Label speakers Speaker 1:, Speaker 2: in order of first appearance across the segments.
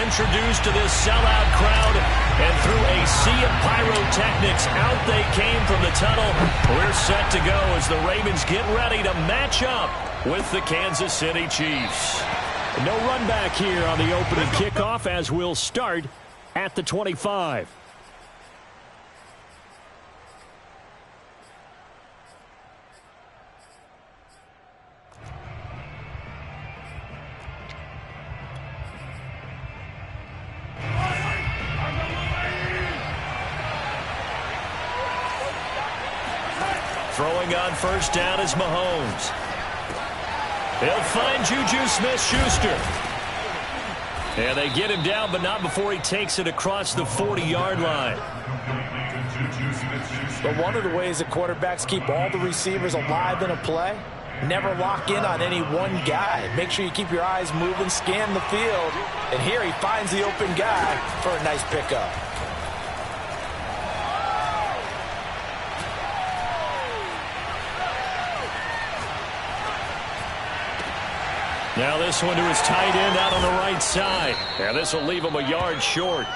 Speaker 1: introduced to this sellout crowd, and through a sea of pyrotechnics, out they came from the tunnel. We're set to go as the Ravens get ready to match up with the Kansas City Chiefs.
Speaker 2: No run back here on the opening kickoff as we'll start at the 25.
Speaker 1: Throwing on first down is Mahomes. He'll find Juju Smith-Schuster. And they get him down, but not before he takes it across the 40-yard line.
Speaker 3: But one of the ways that quarterbacks keep all the receivers alive in a play, never lock in on any one guy. Make sure you keep your eyes moving, scan the field. And here he finds the open guy for a nice pickup.
Speaker 1: Now this one to his tight end out on the right side. And this will leave him a yard short.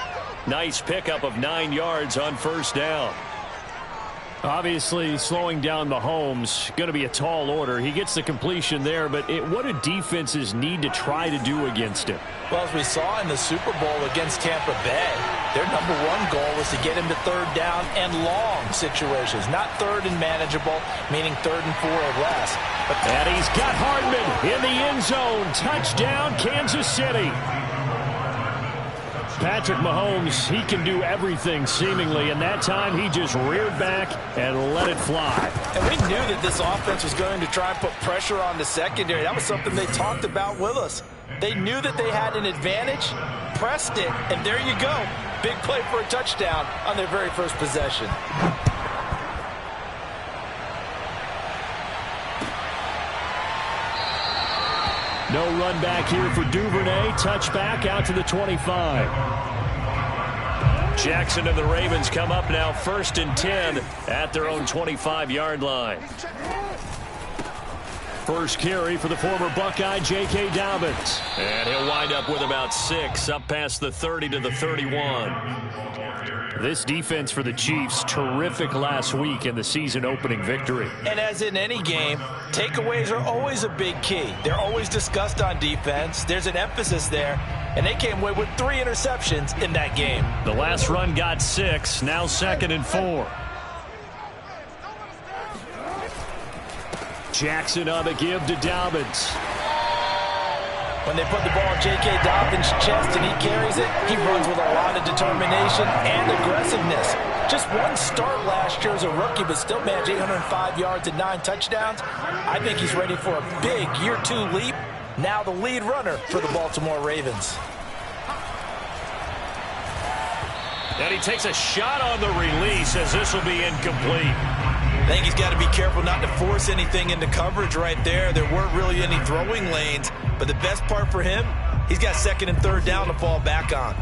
Speaker 1: Nice pickup of 9 yards on first down.
Speaker 2: Obviously, slowing down Mahomes, going to be a tall order. He gets the completion there, but what do defenses need to try to do against him?
Speaker 3: Well, as we saw in the Super Bowl against Tampa Bay, their number one goal was to get him to third down and long situations, not third and manageable, meaning 3rd and 4 or less.
Speaker 2: And he's got Hardman in the end zone. Touchdown, Kansas City. Patrick Mahomes, he can do everything seemingly, and that time he just reared back and let it fly.
Speaker 3: And we knew that this offense was going to try and put pressure on the secondary. That was something they talked about with us. They knew that they had an advantage, pressed it, and there you go. Big play for a touchdown on their very first possession.
Speaker 2: No run back here for Duvernay. Touchback out to the 25.
Speaker 1: Jackson and the Ravens come up now 1st and 10 at their own 25-yard line.
Speaker 2: First carry for the former Buckeye, J.K. Dobbins.
Speaker 1: And he'll wind up with about 6 up past the 30 to the 31.
Speaker 2: This defense for the Chiefs, terrific last week in the season-opening victory.
Speaker 3: And as in any game, takeaways are always a big key. They're always discussed on defense. There's an emphasis there, and they came away with 3 interceptions in that game.
Speaker 1: The last run got 6, now 2nd and 4.
Speaker 2: Jackson on the give to Dobbins.
Speaker 3: When they put the ball in J.K. Dobbins' chest and he carries it, he runs with a lot of determination and aggressiveness. Just one start last year as a rookie, but still managed 805 yards and 9 touchdowns. I think he's ready for a big year 2 leap. Now the lead runner for the Baltimore Ravens.
Speaker 1: And he takes a shot on the release as this will be incomplete.
Speaker 3: I think he's got to be careful not to force anything into coverage right there. There weren't really any throwing lanes, but the best part for him, he's got 2nd and 3rd down to fall back on.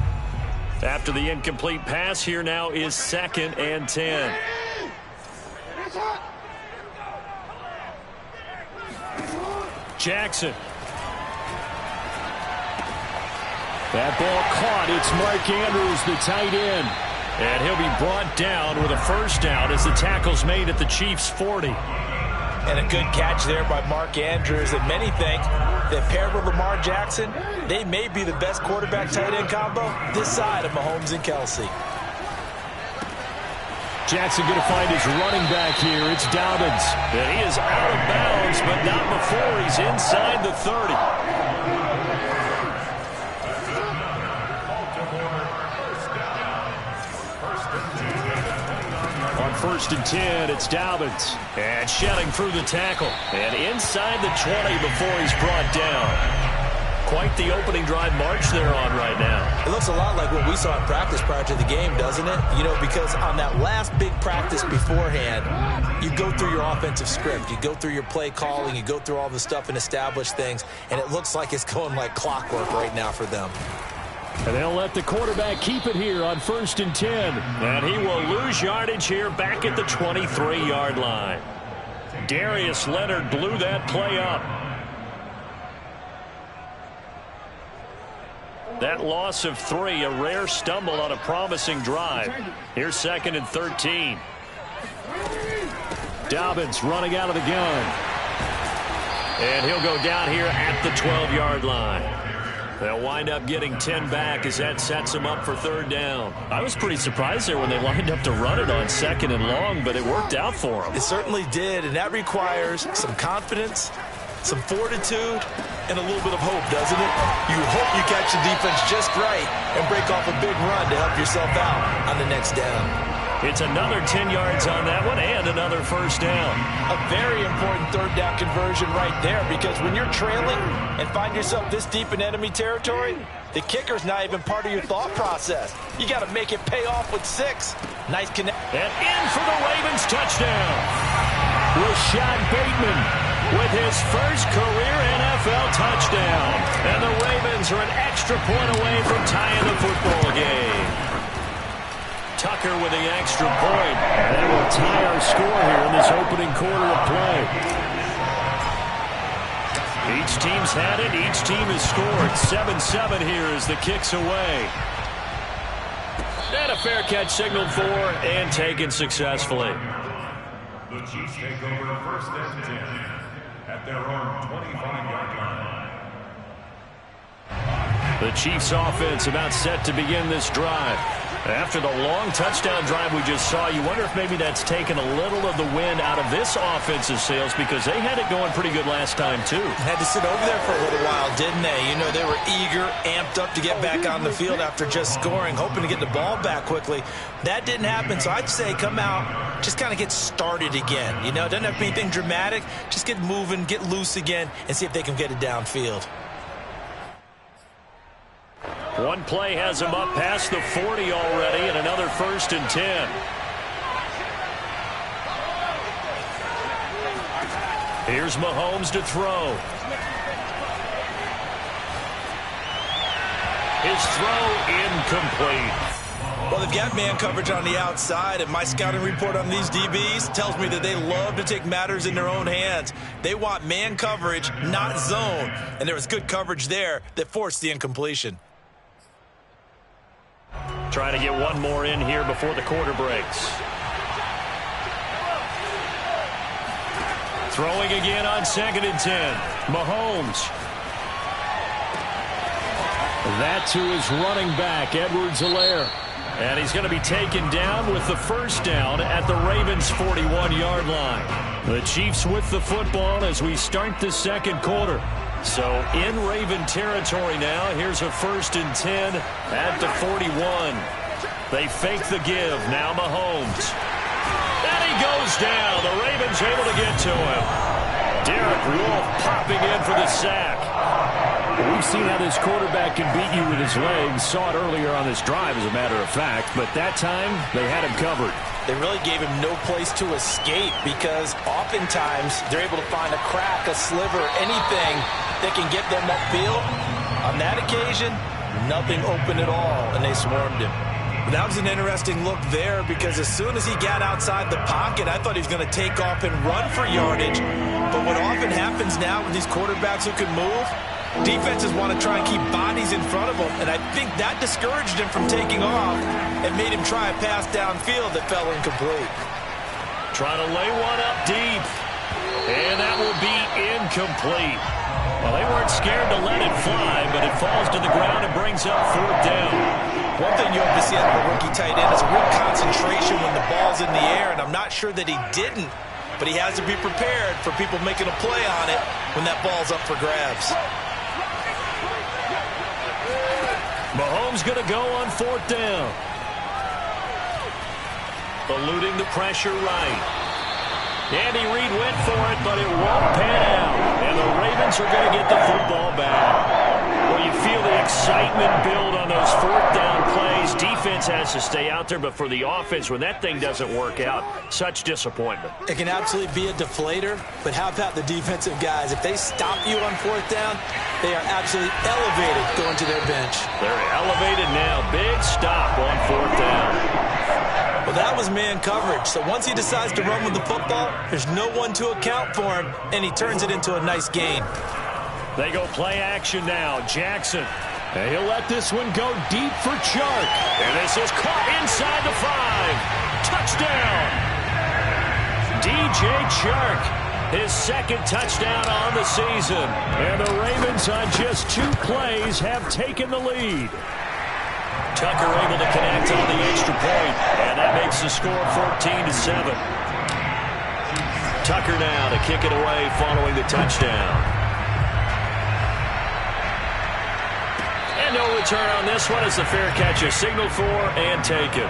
Speaker 1: After the incomplete pass, here now is 2nd and 10. Jackson.
Speaker 2: That ball caught. It's Mark Andrews, the tight end.
Speaker 1: And he'll be brought down with a first down as the tackle's made at the Chiefs' 40.
Speaker 3: And a good catch there by Mark Andrews. And many think that paired with Lamar Jackson, they may be the best quarterback-tight end combo this side of Mahomes and Kelsey.
Speaker 2: Jackson going to find his running back here. It's Dobbins.
Speaker 1: And he is out of bounds, but not before he's inside the 30. On 1st and 10, it's Dobbins. And shedding through the tackle. And inside the 20 before he's brought down. Quite the opening drive march they're on right now.
Speaker 3: It looks a lot like what we saw in practice prior to the game, doesn't it? You know, because on that last big practice beforehand, you go through your offensive script. You go through your play calling. You go through all the stuff and establish things. And it looks like it's going like clockwork right now for them.
Speaker 2: And they'll let the quarterback keep it here on 1st and 10.
Speaker 1: And he will lose yardage here back at the 23-yard line. Darius Leonard blew that play up. That loss of 3, a rare stumble on a promising drive. Here's 2nd and 13.
Speaker 2: Dobbins running out of the gun.
Speaker 1: And he'll go down here at the 12-yard line. They'll wind up getting 10 back as that sets them up for 3rd down. I was pretty surprised there when they lined up to run it on 2nd and long, but it worked out for them.
Speaker 3: It certainly did, and that requires some confidence, some fortitude, and a little bit of hope, doesn't it? You hope you catch the defense just right and break off a big run to help yourself out on the next down.
Speaker 1: It's another 10 yards on that one and another 1st down.
Speaker 3: A very important 3rd down conversion right there, because when you're trailing and find yourself this deep in enemy territory, the kicker's not even part of your thought process. You got to make it pay off with 6. Nice connect.
Speaker 1: And in for the Ravens touchdown. Rashad Bateman with his first career NFL touchdown. And the Ravens are an extra point away from tying the football game. Tucker with the extra point.
Speaker 2: And that will tie our score here in this opening quarter of play.
Speaker 1: Each team's had it. Each team has scored. 7-7 here as the kick's away. And a fair catch signaled for and taken successfully.
Speaker 4: The Chiefs take over 1st and 10 at their own 25-yard line.
Speaker 1: The Chiefs offense about set to begin this drive. After the long touchdown drive we just saw, you wonder if maybe that's taken a little of the wind out of this offensive sails, because they had it going pretty good last time too.
Speaker 3: Had to sit over there for a little while, didn't they? You know, they were eager, amped up to get back on the field after just scoring, hoping to get the ball back quickly. That didn't happen, so I'd say come out, just kind of get started again. You know, it doesn't have to be anything dramatic. Just get moving, get loose again, and see if they can get it downfield.
Speaker 1: One play has him up past the 40 already, and another 1st and 10. Here's Mahomes to throw. His throw incomplete.
Speaker 3: Well, they've got man coverage on the outside, and my scouting report on these DBs tells me that they love to take matters in their own hands. They want man coverage, not zone, and there was good coverage there that forced the incompletion.
Speaker 1: Trying to get one more in here before the quarter breaks. Throwing again on 2nd and 10. Mahomes.
Speaker 2: That's who is running back, Edwards-Helaire.
Speaker 1: And he's going to be taken down with the 1st down at the Ravens' 41-yard line. The Chiefs with the football as we start the 2nd quarter. So in Raven territory now. Here's a 1st and 10 at the 41. They fake the give. Now Mahomes. And he goes down. The Ravens able to get to him. Derek Wolfe popping in for the sack.
Speaker 2: We've seen how this quarterback can beat you with his legs. Saw it earlier on this drive, as a matter of fact. But that time, they had him covered.
Speaker 3: They really gave him no place to escape, because oftentimes they're able to find a crack, a sliver, anything that can get them upfield. On that occasion, nothing open at all, and they swarmed him. But that was an interesting look there, because as soon as he got outside the pocket, I thought he was going to take off and run for yardage. But what often happens now with these quarterbacks who can move, defenses want to try and keep bodies in front of them, and I think that discouraged him from taking off and made him try a pass downfield that fell incomplete.
Speaker 1: Trying to lay one up deep, and that will be incomplete. Well, they weren't scared to let it fly, but it falls to the ground and brings up 4th down.
Speaker 3: One thing you hope to see out of a rookie tight end is a real concentration when the ball's in the air, and I'm not sure that he didn't, but he has to be prepared for people making a play on it when that ball's up for grabs.
Speaker 1: Mahomes going to go on 4th down. Eluding the pressure right. Andy Reid went for it, but it won't pan out. And the Ravens are going to get the football back. Well, you feel the excitement build on those 4th down plays. Defense has to stay out there, but for the offense, when that thing doesn't work out, such disappointment.
Speaker 3: It can absolutely be a deflator, but how about the defensive guys? If they stop you on 4th down, they are absolutely elevated going to their bench.
Speaker 1: They're elevated now. Big stop on 4th down.
Speaker 3: Well, that was man coverage. So once he decides to run with the football, there's no one to account for him, and he turns it into a nice gain.
Speaker 1: They go play action now. Jackson
Speaker 2: And he'll let this one go deep for Chark.
Speaker 1: And this is caught inside the 5. Touchdown! DJ Chark, his second touchdown on the season.
Speaker 2: And the Ravens on just 2 plays have taken the lead.
Speaker 1: Tucker able to connect on the extra point, and that makes the score 14-7. Tucker now to kick it away following the touchdown. And no return on this one as the fair catch is signaled for and taken.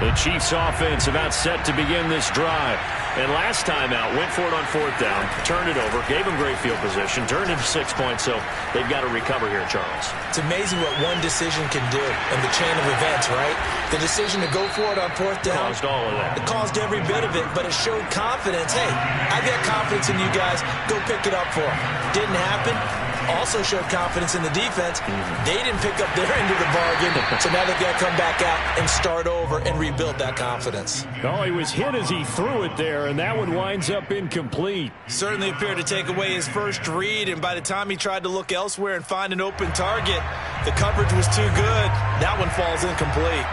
Speaker 1: The Chiefs offense about set to begin this drive. And last time out, went for it on 4th down, turned it over, gave them great field position, turned it to 6 points, so they've got to recover here, Charles.
Speaker 3: It's amazing what one decision can do in the chain of events, right? The decision to go for it on 4th down.
Speaker 1: Caused all of that.
Speaker 3: It caused every bit of it, but it showed confidence. Hey, I've got confidence in you guys. Go pick it up for them. Didn't happen. Also showed confidence in the defense. They didn't pick up their end of the bargain, so now they've got to come back out and start over and rebuild that confidence.
Speaker 2: Oh, he was hit as he threw it there, and that one winds up incomplete.
Speaker 3: Certainly appeared to take away his first read, and by the time he tried to look elsewhere and find an open target, the coverage was too good. That one falls incomplete.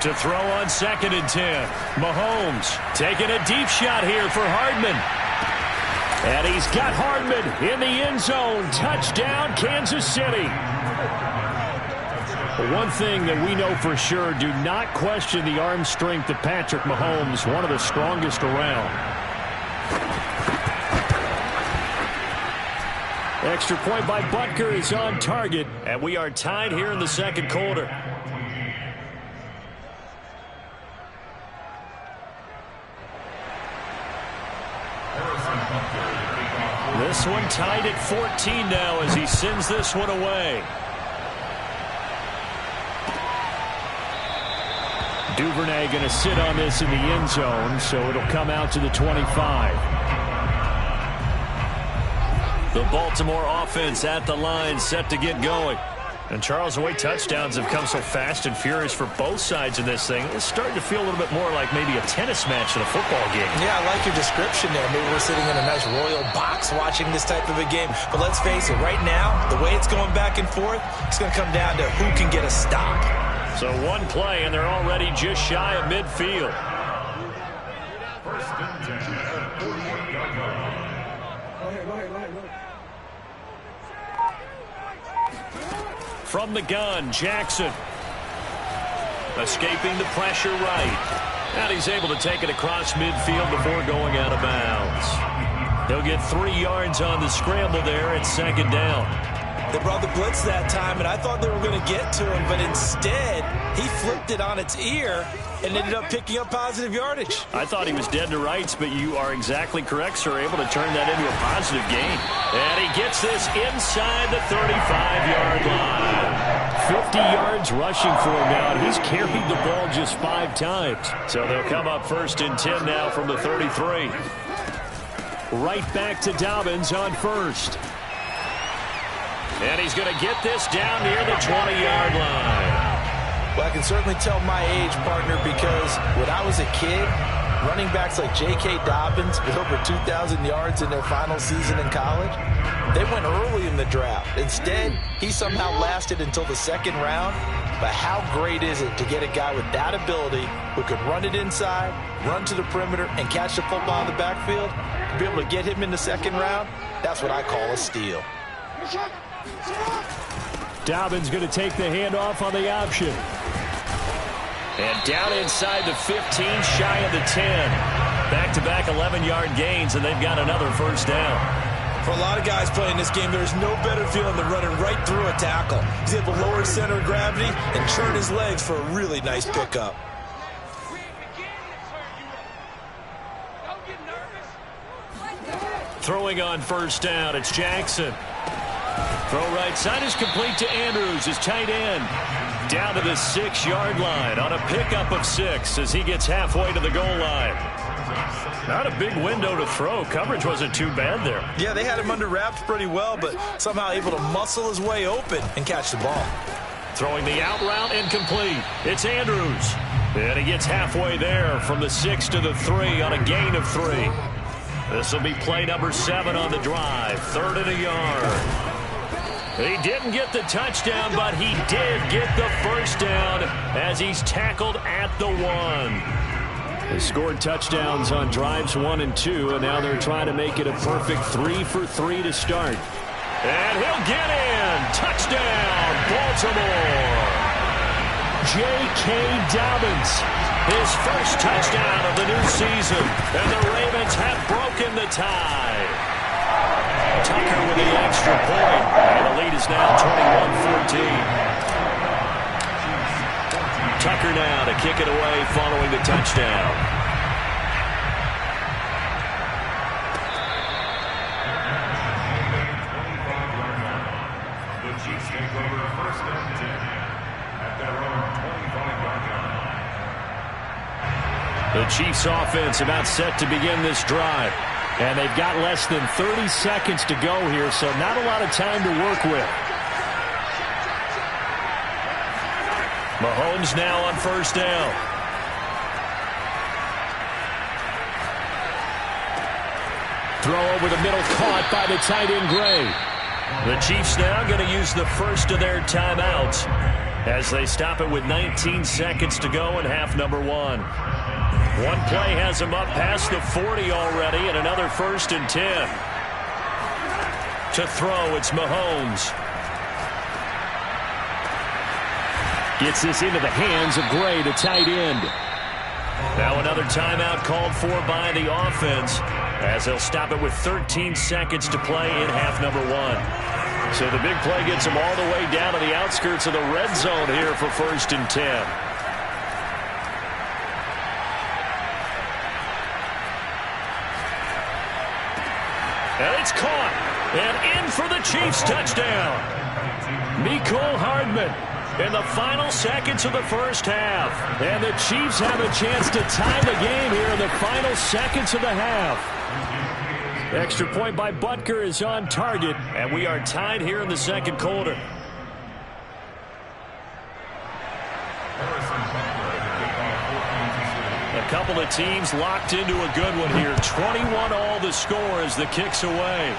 Speaker 2: To throw on 2nd and 10. Mahomes taking a deep shot here for Hardman. And he's got Hardman in the end zone. Touchdown, Kansas City. One thing that we know for sure, do not question the arm strength of Patrick Mahomes, one of the strongest around. Extra point by Butker is on target.
Speaker 1: And we are tied here in the second quarter. This one tied at 14 now as he sends this one away.
Speaker 2: Duvernay going to sit on this in the end zone, so it'll come out to the 25.
Speaker 1: The Baltimore offense at the line, set to get going. And Charles, the way touchdowns have come so fast and furious for both sides in this thing, it's starting to feel a little bit more like maybe a tennis match than a football game.
Speaker 3: Yeah, I like your description there. Maybe we're sitting in a nice royal box watching this type of a game. But let's face it, right now, the way it's going back and forth, it's going to come down to who can get a stop.
Speaker 1: So one play, and they're already just shy of midfield.
Speaker 4: First and 10 at 41-yard line.
Speaker 1: From the gun, Jackson. Escaping the pressure right. And he's able to take it across midfield before going out of bounds. He'll get 3 yards on the scramble there at 2nd down.
Speaker 3: They brought the blitz that time, and I thought they were going to get to him, but instead, he flipped it on its ear and ended up picking up positive yardage.
Speaker 1: I thought he was dead to rights, but you are exactly correct, sir. Able to turn that into a positive gain. And he gets this inside the 35-yard line.
Speaker 2: 50 yards rushing for him now. He's carried the ball just 5 times.
Speaker 1: So they'll come up 1st and 10 now from the 33.
Speaker 2: Right back to Dobbins on 1st.
Speaker 1: And he's going to get this down near the 20-yard line.
Speaker 3: Well, I can certainly tell my age, partner, because when I was a kid, running backs like J.K. Dobbins with over 2,000 yards in their final season in college, they went early in the draft. Instead, he somehow lasted until the 2nd round. But how great is it to get a guy with that ability who could run it inside, run to the perimeter, and catch the football in the backfield? To be able to get him in the 2nd round, that's what I call a steal.
Speaker 2: Dobbins going to take the handoff on the option.
Speaker 1: And down inside the 15, shy of the 10. Back-to-back 11-yard gains, and they've got another 1st down.
Speaker 3: For a lot of guys playing this game, there's no better feeling than running right through a tackle. He's able to lower his center of gravity and churn his legs for a really nice pickup.
Speaker 1: Throwing on 1st down, it's Jackson. Throw right side is complete to Andrews, his tight end. Down to the 6-yard line on a pickup of 6 as he gets halfway to the goal line. Not a big window to throw. Coverage wasn't too bad there.
Speaker 3: Yeah, they had him under wraps pretty well, but somehow able to muscle his way open and catch the ball.
Speaker 1: Throwing the out route incomplete. It's Andrews. And he gets halfway there from the 6 to the 3 on a gain of 3. This will be play number 7 on the drive. 3rd and a yard. He didn't get the touchdown, but he did get the first down as he's tackled at the 1. They scored touchdowns on drives 1 and 2, and now they're trying to make it a perfect 3 for 3 to start. And he'll get in. Touchdown, Baltimore. J.K. Dobbins, his first touchdown of the new season, and the Ravens have broken the tie. Tucker with the extra point, and the lead is now 21-14. Tucker now to kick it away following the touchdown. The Chiefs offense about set to begin this drive. And they've got less than 30 seconds to go here, so not a lot of time to work with. Mahomes now on first down. Throw over the middle, caught by the tight end Gray. The Chiefs now going to use the first of their timeouts as they stop it with 19 seconds to go in half number 1. One play has him up past the 40 already, and another 1st and 10. To throw, it's Mahomes. Gets this into the hands of Gray, the tight end. Now another timeout called for by the offense as they'll stop it with 13 seconds to play in half number 1. So the big play gets them all the way down to the outskirts of the red zone here for 1st and 10. And it's caught. And in for the Chiefs touchdown. Mecole Hardman in the final seconds of the first half. And the Chiefs have a chance to tie the game here in the final seconds of the half. Extra point by Butker is on target. And we are tied here in the second quarter. A couple of teams locked into a good one here. 21 all the score as the kick's away.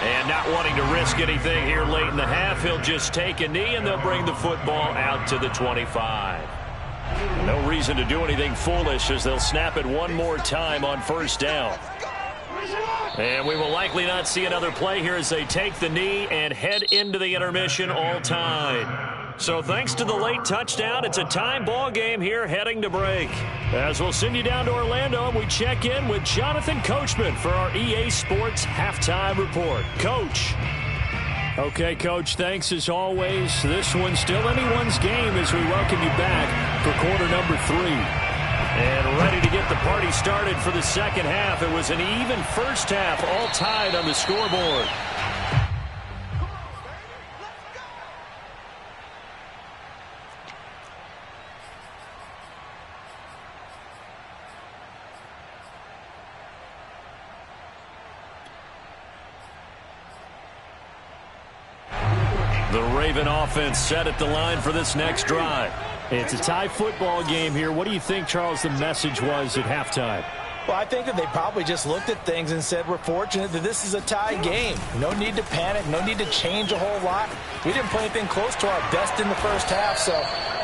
Speaker 1: And not wanting to risk anything here late in the half, he'll just take a knee and they'll bring the football out to the 25. No reason to do anything foolish as they'll snap it one more time on first down. And we will likely not see another play here as they take the knee and head into the intermission all tied. So thanks to the late touchdown, it's a time ball game here heading to break. As we'll send you down to Orlando and we check in with Jonathan Coachman for our EA Sports Halftime Report. Coach. Okay, Coach, thanks as always. This one's still anyone's game as we welcome you back for quarter number 3. And ready to get the party started for the second half. It was an even first half, all tied on the scoreboard. The Raven offense set at the line for this next drive. It's a tie football game here. What do you think, Charles, the message was at halftime?
Speaker 3: Well, I think that they probably just looked at things and said, we're fortunate that this is a tie game. No need to panic. No need to change a whole lot. We didn't play anything close to our best in the first half, so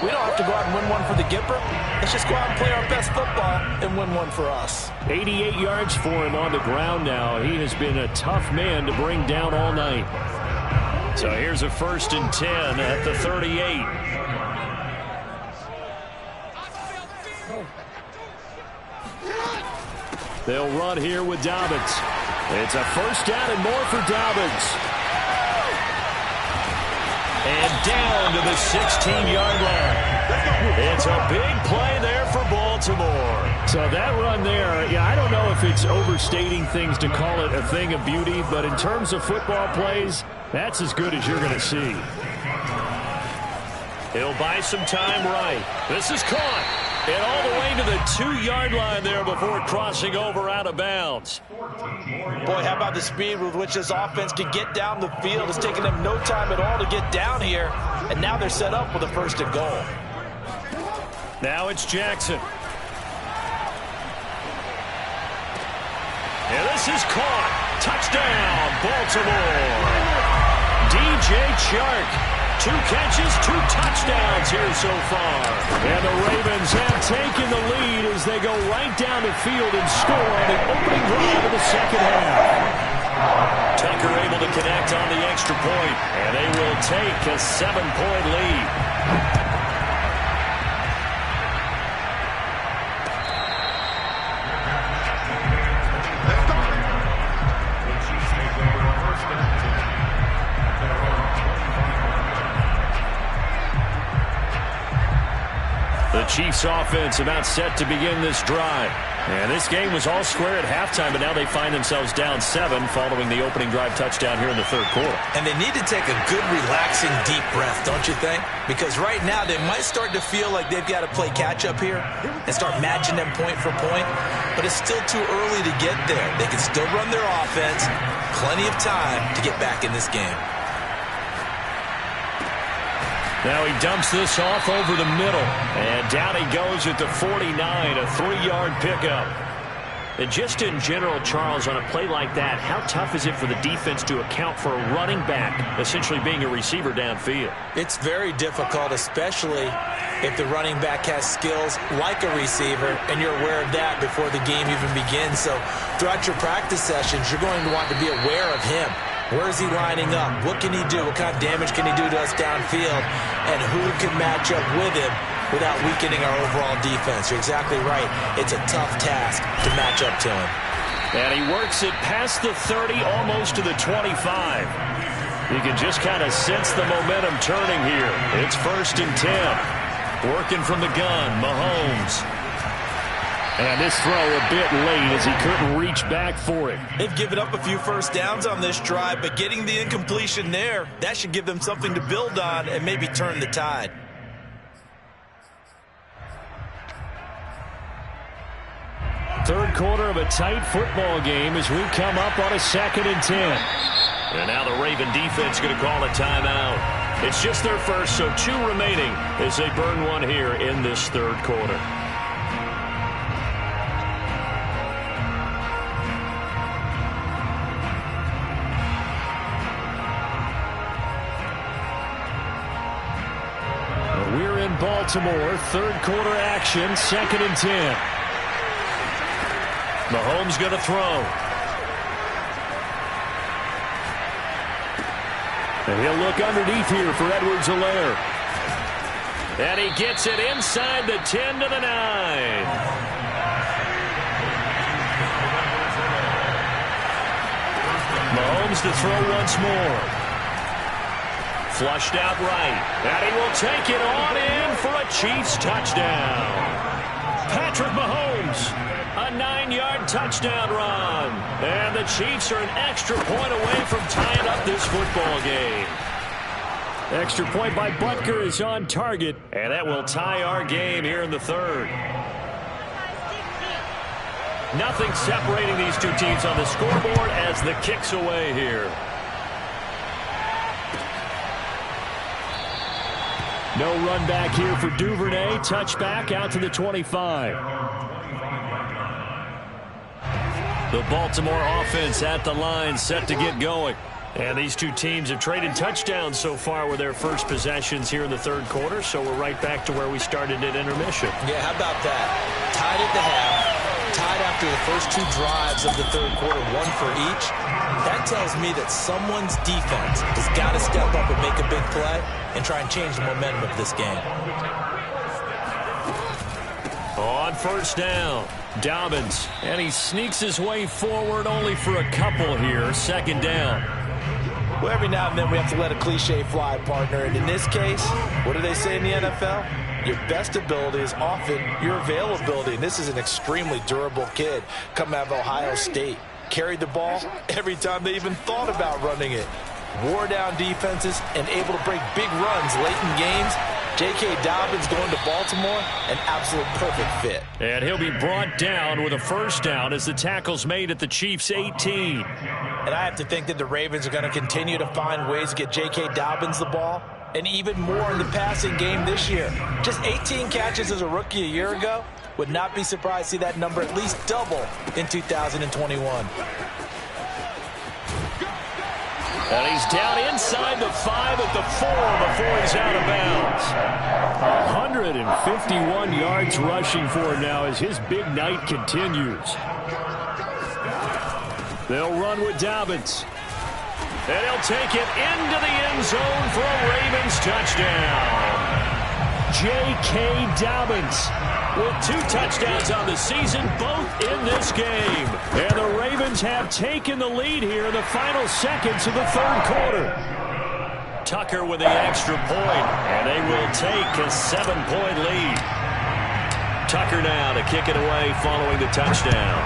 Speaker 3: we don't have to go out and win one for the Gipper. Let's just go out and play our best football and win one for us.
Speaker 1: 88 yards for him on the ground now. He has been a tough man to bring down all night. So here's a 1st and 10 at the 38. They'll run here with Dobbins. It's a first down and more for Dobbins. And down to the 16-yard line. It's a big play there for Baltimore. So that run there, yeah, I don't know if it's overstating things to call it a thing of beauty, but in terms of football plays, that's as good as you're going to see. He'll buy some time right. This is caught. And all the way to the 2-yard line there before crossing over out of bounds.
Speaker 3: Boy, how about the speed with which this offense can get down the field? It's taken them no time at all to get down here. And now they're set up with a 1st and goal.
Speaker 1: Now it's Jackson. And this is caught. Touchdown, Baltimore. DJ Chark. 2 catches, 2 touchdowns here so far. And the Ravens have taken the lead as they go right down the field and score on the opening drive of the 2nd half. Tucker able to connect on the extra point, and they will take a 7-point lead. The Chiefs offense about set to begin this drive. And this game was all square at halftime, but now they find themselves down 7 following the opening drive touchdown here in the 3rd quarter.
Speaker 3: And they need to take a good, relaxing, deep breath, don't you think? Because right now they might start to feel like they've got to play catch-up here and start matching them point for point. But it's still too early to get there. They can still run their offense. Plenty of time to get back in this game.
Speaker 1: Now he dumps this off over the middle. And down he goes at the 49, a 3-yard pickup. And just in general, Charles, on a play like that, how tough is it for the defense to account for a running back essentially being a receiver downfield?
Speaker 3: It's very difficult, especially if the running back has skills like a receiver, and you're aware of that before the game even begins. So throughout your practice sessions, you're going to want to be aware of him. Where is he lining up? What can he do? What kind of damage can he do to us downfield? And who can match up with him without weakening our overall defense? You're exactly right. It's a tough task to match up to him.
Speaker 1: And he works it past the 30, almost to the 25. You can just kind of sense the momentum turning here. It's 1st and 10. Working from the gun, Mahomes. And this throw a bit late as he couldn't reach back for it.
Speaker 3: They've given up a few first downs on this drive, but getting the incompletion there, that should give them something to build on and maybe turn the tide.
Speaker 1: Third quarter of a tight football game as we come up on a 2nd and 10. And now the Raven defense going to call a timeout. It's just their first, so 2 remaining as they burn one here in this 3rd quarter. We're in Baltimore, 3rd quarter action, 2nd and 10. Mahomes going to throw. And he'll look underneath here for Edwards-Helaire. And he gets it inside the 10 to the 9. Mahomes to throw once more. Flushed out right. And he will take it on in for a Chiefs touchdown. Patrick Mahomes, a 9-yard touchdown run. And the Chiefs are an extra point away from tying up this football game. Extra point by Butker is on target. And that will tie our game here in the 3rd. Nothing separating these 2 teams on the scoreboard as the kick's away here. No run back here for Duvernay. Touchback out to the 25. The Baltimore offense at the line, set to get going. And these 2 teams have traded touchdowns so far with their first possessions here in the 3rd quarter, so we're right back to where we started at intermission.
Speaker 3: Yeah, how about that? Tied at the half, tied after the first 2 drives of the 3rd quarter, 1 for each. That tells me that someone's defense has got to step up and make a big play and try and change the momentum of this game.
Speaker 1: On 1st down, Dobbins, and he sneaks his way forward only for a couple here. 2nd down.
Speaker 3: Well, every now and then we have to let a cliche fly, partner. And in this case, what do they say in the NFL? Your best ability is often your availability. And this is an extremely durable kid coming out of Ohio State. Carried the ball every time they even thought about running it. wore down defenses, and able to break big runs late in games. J.K. Dobbins going to Baltimore, an absolute perfect fit.
Speaker 1: And he'll be brought down with a first down as the tackle's made at the Chiefs' 18.
Speaker 3: And I have to think that the Ravens are going to continue to find ways to get J.K. Dobbins the ball, and even more in the passing game this year. Just 18 catches as a rookie a year ago. Would not be surprised to see that number at least double in 2021.
Speaker 1: And he's down inside the 5 at the 4 before he's out of bounds. 151 yards rushing for him now as his big night continues. They'll run with Dobbins. And he'll take it into the end zone for a Ravens touchdown. J.K. Dobbins with 2 touchdowns on the season, both in this game. And the Ravens have taken the lead here in the final seconds of the third quarter. Tucker with the extra point, and they will take a 7-point lead. Tucker now to kick it away following the touchdown.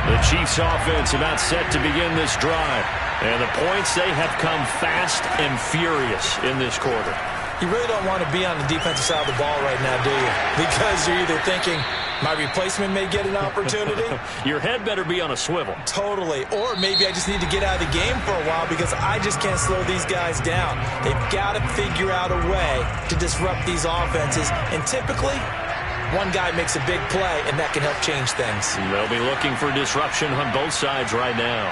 Speaker 1: The Chiefs offense about set to begin this drive. And the points, they have come fast and furious in this quarter.
Speaker 3: You really don't want to be on the defensive side of the ball right now, do you? Because you're either thinking, my replacement may get an opportunity.
Speaker 1: Your head better be on a swivel.
Speaker 3: Totally. Or maybe I just need to get out of the game for a while because I just can't slow these guys down. They've got to figure out a way to disrupt these offenses. And typically, one guy makes a big play, and that can help change things.
Speaker 1: They'll be looking for disruption on both sides right now.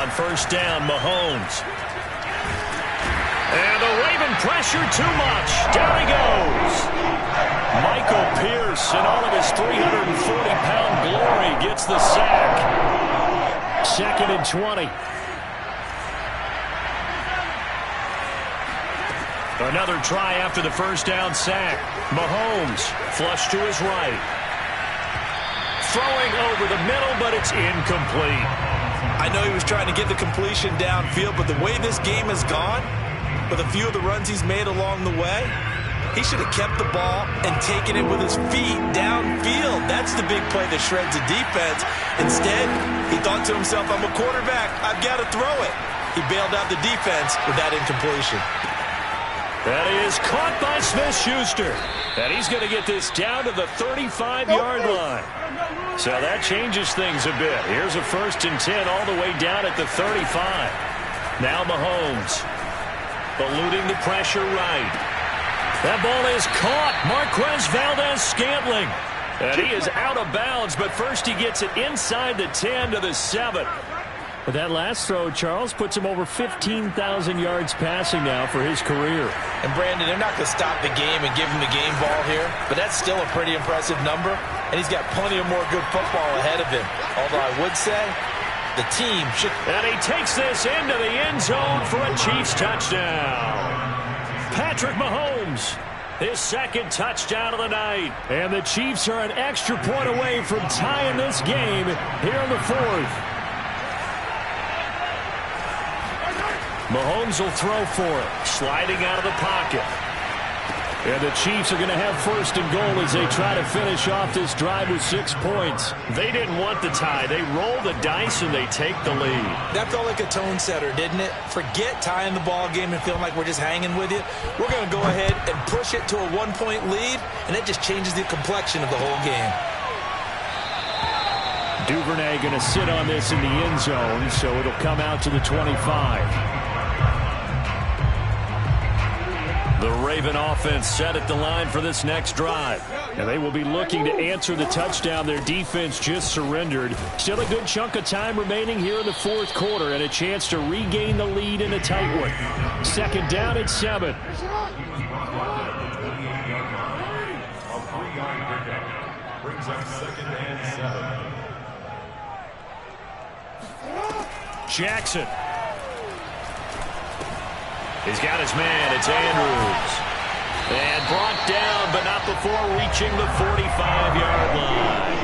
Speaker 1: On first down, Mahomes. And the Raven pressure too much. Down he goes. Michael Pierce, in all of his 340-pound glory, gets the sack. 2nd and 20. Another try after the first down sack. Mahomes flush to his right. Throwing over the middle, but it's incomplete.
Speaker 3: I know he was trying to get the completion downfield, but the way this game has gone, with a few of the runs he's made along the way, he should have kept the ball and taken it with his feet downfield. That's the big play that shreds the defense. Instead, he thought to himself, I'm a quarterback. I've got to throw it. He bailed out the defense with that incompletion.
Speaker 1: That is caught by Smith-Schuster. And he's going to get this down to the 35-yard line. So that changes things a bit. Here's a 1st and 10 all the way down at the 35. Now Mahomes eluding the pressure right. That ball is caught. Marquez Valdes-Scantling. And he is out of bounds, but first he gets it inside the 10 to the 7. But that last throw, Charles, puts him over 15,000 yards passing now for his career.
Speaker 3: And, Brandon, they're not going to stop the game and give him the game ball here, but that's still a pretty impressive number, and he's got plenty of more good football ahead of him. Although I would say the team should...
Speaker 1: And he takes this into the end zone for a Chiefs touchdown. Patrick Mahomes, his 2nd touchdown of the night. And the Chiefs are an extra point away from tying this game here in the 4th. Mahomes will throw for it, sliding out of the pocket. And the Chiefs are going to have 1st and goal as they try to finish off this drive with 6 points. They didn't want the tie. They roll the dice and they take the lead.
Speaker 3: That felt like a tone setter, didn't it? Forget tying the ball game and feeling like we're just hanging with you. We're going to go ahead and push it to a 1-point lead, and that just changes the complexion of the whole game.
Speaker 1: Duvernay going to sit on this in the end zone, so it'll come out to the 25. The Raven offense set at the line for this next drive. And they will be looking to answer the touchdown their defense just surrendered. Still a good chunk of time remaining here in the 4th quarter and a chance to regain the lead in a tight one. 2nd down at 7.
Speaker 4: Brings up 2nd and 7.
Speaker 1: Jackson. He's got his man. It's Andrews. And brought down, but not before reaching the 45-yard line.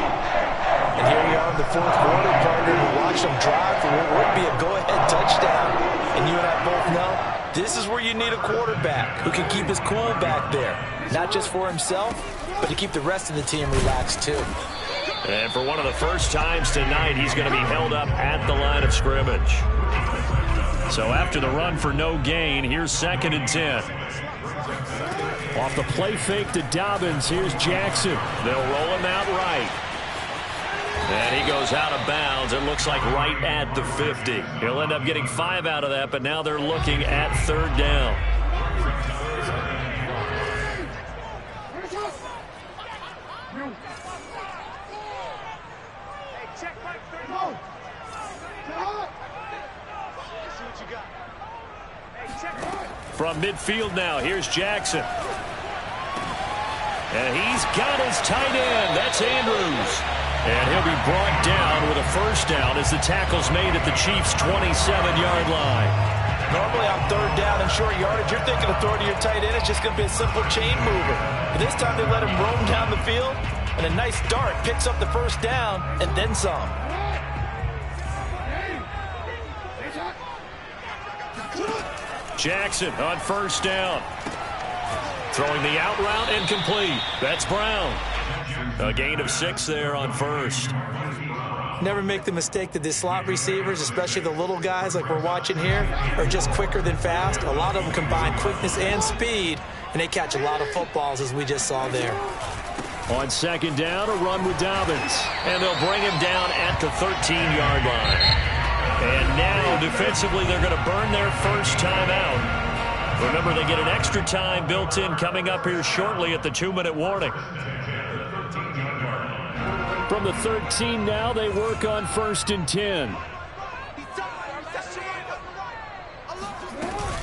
Speaker 3: And here we are in the 4th quarter, partner. We're watching finish them drive for what would be a go-ahead touchdown. And you and I both know this is where you need a quarterback who can keep his cool back there. Not just for himself, but to keep the rest of the team relaxed too.
Speaker 1: And for one of the first times tonight, he's going to be held up at the line of scrimmage. So after the run for no gain, here's 2nd and 10. Off the play fake to Dobbins, here's Jackson. They'll roll him out right. And he goes out of bounds. It looks like right at the 50. He'll end up getting 5 out of that, but now they're looking at 3rd down. From midfield now, here's Jackson. And he's got his tight end. That's Andrews. And he'll be brought down with a 1st down as the tackle's made at the Chiefs' 27-yard line.
Speaker 3: Normally on 3rd down and short yardage, you're thinking of throwing to your tight end. It's just going to be a simple chain mover. But this time they let him roam down the field. And a nice dart picks up the 1st down and then some.
Speaker 1: Jackson on 1st down. Throwing the out route incomplete. That's Brown. A gain of 6 there on 1st.
Speaker 3: Never make the mistake that the slot receivers, especially the little guys like we're watching here, are just quicker than fast. A lot of them combine quickness and speed, and they catch a lot of footballs as we just saw there.
Speaker 1: On 2nd down, a run with Dobbins. And they'll bring him down at the 13-yard line. And now, defensively, they're going to burn their 1st time out. Remember, they get an extra time built in coming up here shortly at the 2-minute warning. From the 13 now, they work on 1st and 10.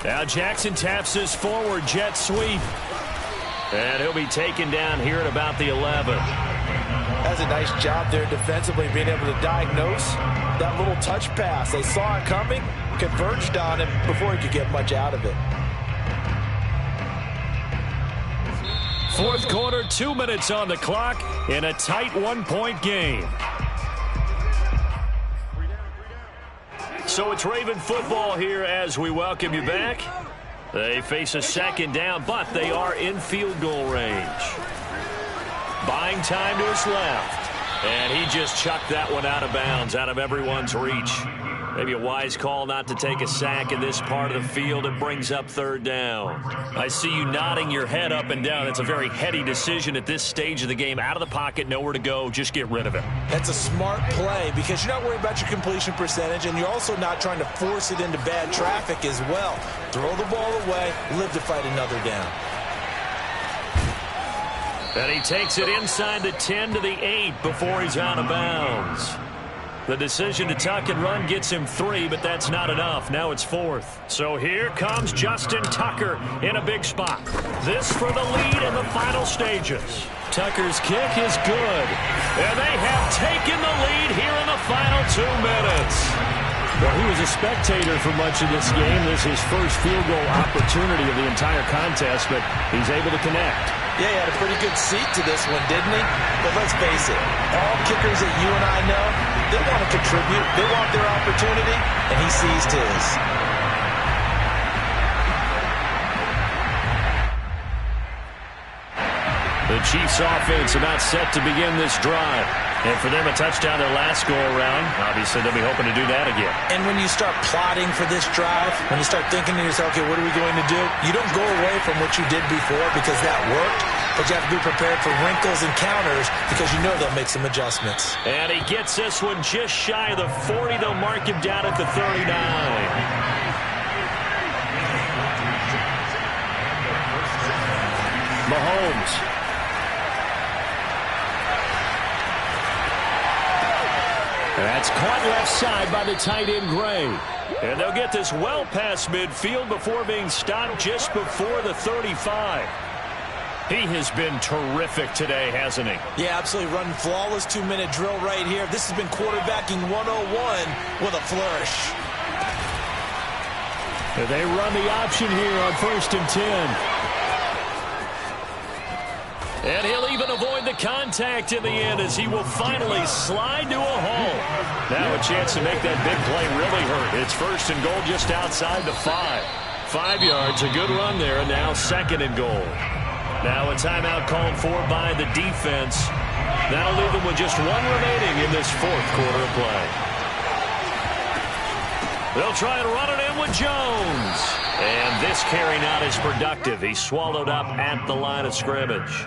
Speaker 1: Now Jackson taps this forward jet sweep. And he'll be taken down here at about the 11.
Speaker 3: That's a nice job there defensively, being able to diagnose that little touch pass. They saw it coming, converged on him before he could get much out of it.
Speaker 1: 4th quarter, 2 minutes on the clock in a tight 1-point game. So it's Raven football here as we welcome you back. They face a 2nd down, but they are in field goal range. Buying time to his left. And he just chucked that one out of bounds, out of everyone's reach. Maybe a wise call not to take a sack in this part of the field. It brings up 3rd down. I see you nodding your head up and down. It's a very heady decision at this stage of the game. Out of the pocket, nowhere to go. Just get rid of it.
Speaker 3: That's a smart play because you're not worried about your completion percentage, and you're also not trying to force it into bad traffic as well. Throw the ball away, live to fight another down.
Speaker 1: And he takes it inside the 10 to the 8 before he's out of bounds. The decision to tuck and run gets him 3, but that's not enough. Now it's 4th. So here comes Justin Tucker in a big spot. This for the lead in the final stages. Tucker's kick is good. And they have taken the lead here in the final 2 minutes. Well, he was a spectator for much of this game. This is his first field goal opportunity of the entire contest, but he's able to connect.
Speaker 3: Yeah, he had a pretty good seat to this one, didn't he? But let's face it, all kickers that you and I know, they want to contribute. They want their opportunity, and he seized his.
Speaker 1: The Chiefs offense about set to begin this drive. And for them, a touchdown their last go-around. Obviously, they'll be hoping to do that again.
Speaker 3: And when you start plotting for this drive, when you start thinking to yourself, okay, what are we going to do? You don't go away from what you did before because that worked, but you have to be prepared for wrinkles and counters because you know they'll make some adjustments.
Speaker 1: And he gets this one just shy of the 40. They'll mark him down at the 39. Mahomes. That's caught left side by the tight end, Gray. And they'll get this well past midfield before being stopped just before the 35. He has been terrific today, hasn't he?
Speaker 3: Yeah, absolutely. Running flawless 2-minute drill right here. This has been quarterbacking 101 with a flourish.
Speaker 1: And they run the option here on 1st and 10. And he'll even avoid the contact in the end as he will finally slide to a hole. Now a chance to make that big play really hurt. It's first and goal just outside the 5. 5 yards, a good run there, and now second and goal. Now a timeout called for by the defense. That'll leave them with just one remaining in this fourth quarter of play. They'll try and run it in with Jones. And this carry not as productive. He's swallowed up at the line of scrimmage.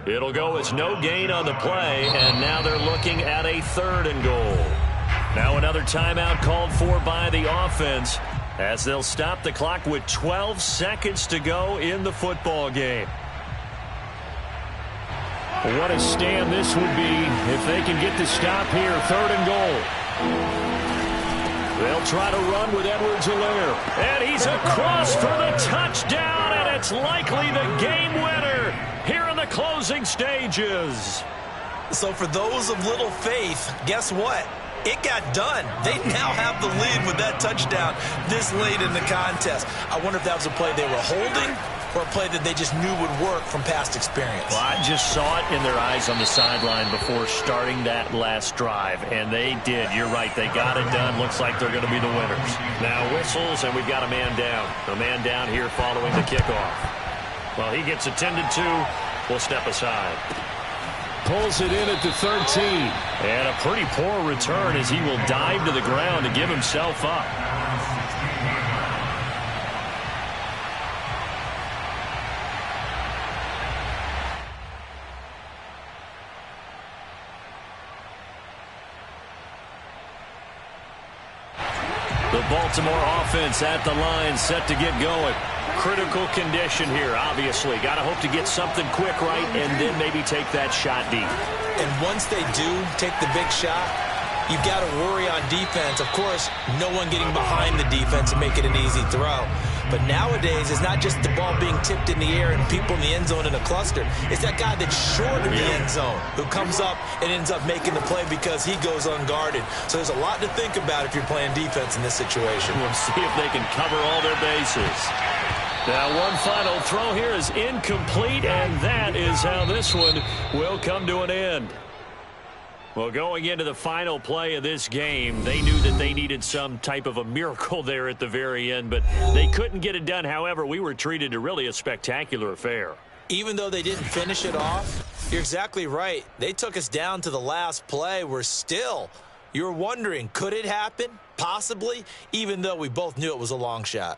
Speaker 1: It'll go as no gain on the play, and now they're looking at a third and goal. Now another timeout called for by the offense as they'll stop the clock with 12 seconds to go in the football game. What a stand this would be if they can get the stop here. Third and goal. They'll try to run with Edwards-Helaire. And he's across for the touchdown, and it's likely the game winner here in the closing stages.
Speaker 3: So for those of little faith, guess what? It got done. They now have the lead with that touchdown this late in the contest. I wonder if that was a play they were holding or a play that they just knew would work from past experience.
Speaker 1: Well, I just saw it in their eyes on the sideline before starting that last drive, and they did. You're right. They got it done. Looks like they're going to be the winners. Now whistles, and we've got a man down. A man down here following the kickoff. Well, he gets attended to. We'll step aside. Pulls it in at the 13. And a pretty poor return as he will dive to the ground to give himself up. The Baltimore offense at the line, set to get going. Critical condition here, obviously. Got to hope to get something quick right and then maybe take that shot deep.
Speaker 3: And once they do take the big shot, you've got to worry on defense. Of course, no one getting behind the defense and make it an easy throw. But nowadays, it's not just the ball being tipped in the air and people in the end zone in a cluster. It's that guy that's short of the end zone who comes up and ends up making the play because he goes unguarded. So there's a lot to think about if you're playing defense in this situation.
Speaker 1: We'll see if they can cover all their bases. Now one final throw here is incomplete, and that is how this one will come to an end. Well, going into the final play of this game, they knew that they needed some type of a miracle there at the very end, but they couldn't get it done. However, we were treated to really a spectacular affair.
Speaker 3: Even though they didn't finish it off, you're exactly right. They took us down to the last play. You're wondering, could it happen? Possibly, even though we both knew it was a long shot.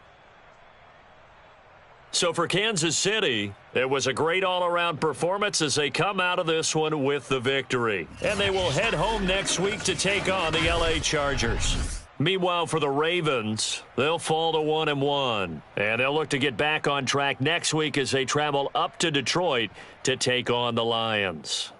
Speaker 1: So for Kansas City, it was a great all-around performance as they come out of this one with the victory. And they will head home next week to take on the L.A. Chargers. Meanwhile, for the Ravens, they'll fall to 1-1. And they'll look to get back on track next week as they travel up to Detroit to take on the Lions.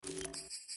Speaker 2: you